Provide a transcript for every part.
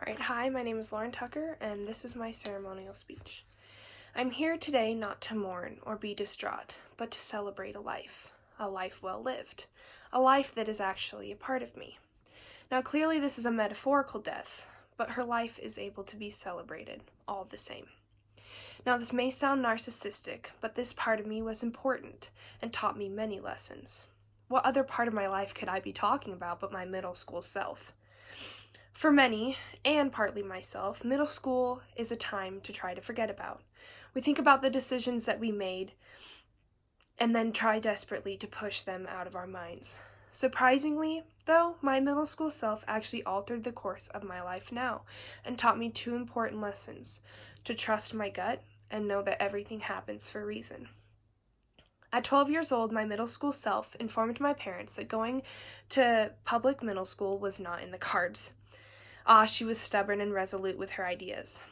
Alright, hi, my name is Lauren Tucker, and this is my ceremonial speech. I'm here today not to mourn or be distraught, but to celebrate a life well lived, a life that is actually a part of me. Now, clearly this is a metaphorical death, but her life is able to be celebrated, all the same. Now, this may sound narcissistic, but this part of me was important and taught me many lessons. What other part of my life could I be talking about but my middle school self? For many, and partly myself, middle school is a time to try to forget about. We think about the decisions that we made and then try desperately to push them out of our minds. Surprisingly, though, my middle school self actually altered the course of my life now and taught me two important lessons: to trust my gut and know that everything happens for a reason. At 12 years old, my middle school self informed my parents that going to public middle school was not in the cards. She was stubborn and resolute with her ideas.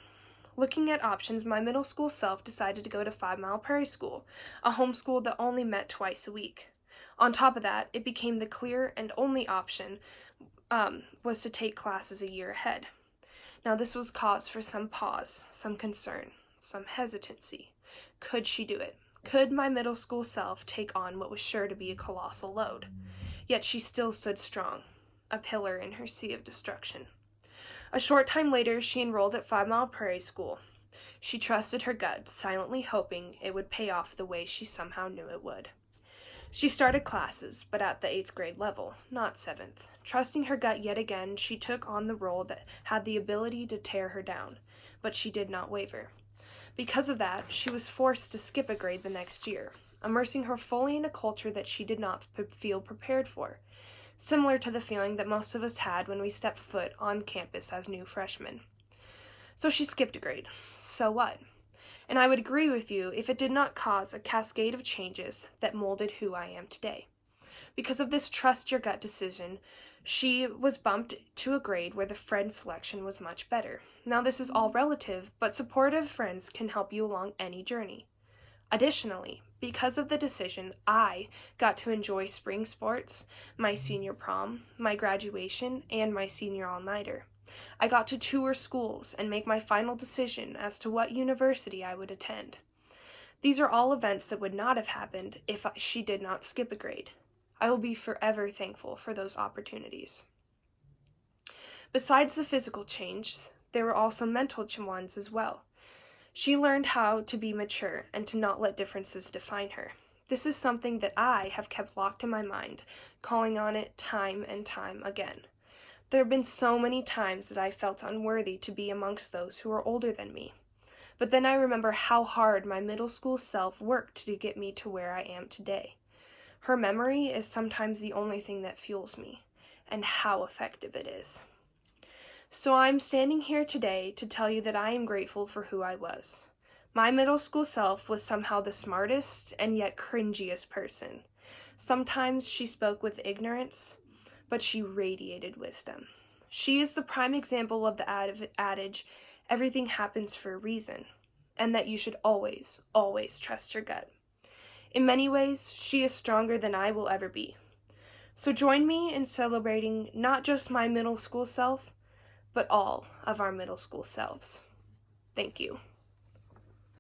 Looking at options, my middle school self decided to go to 5 Mile Prairie School, a homeschool that only met twice a week. On top of that, it became the clear and only option was to take classes a year ahead. Now, this was cause for some pause, some concern, some hesitancy. Could she do it? Could my middle school self take on what was sure to be a colossal load? Yet she still stood strong, a pillar in her sea of destruction. A short time later, she enrolled at 5 Mile Prairie School. She trusted her gut, silently hoping it would pay off the way she somehow knew it would. She started classes, but at the 8th grade level, not 7th. Trusting her gut yet again, she took on the role that had the ability to tear her down, but she did not waver. Because of that, she was forced to skip a grade the next year, immersing her fully in a culture that she did not feel prepared for, similar to the feeling that most of us had when we stepped foot on campus as new freshmen. So she skipped a grade. So what? And I would agree with you if it did not cause a cascade of changes that molded who I am today. Because of this trust your gut decision, she was bumped to a grade where the friend selection was much better. Now, this is all relative, but supportive friends can help you along any journey. Additionally, because of the decision, I got to enjoy spring sports, my senior prom, my graduation, and my senior all-nighter. I got to tour schools and make my final decision as to what university I would attend. These are all events that would not have happened if she did not skip a grade. I will be forever thankful for those opportunities. Besides the physical change, there were also mental ones as well. She learned how to be mature and to not let differences define her. This is something that I have kept locked in my mind, calling on it time and time again. There have been so many times that I felt unworthy to be amongst those who are older than me. But then I remember how hard my middle school self worked to get me to where I am today. Her memory is sometimes the only thing that fuels me, and how effective it is. So I'm standing here today to tell you that I am grateful for who I was. My middle school self was somehow the smartest and yet cringiest person. Sometimes she spoke with ignorance, but she radiated wisdom. She is the prime example of the adage, everything happens for a reason, and that you should always, always trust your gut. In many ways, she is stronger than I will ever be. So join me in celebrating not just my middle school self, but all of our middle school selves. Thank you.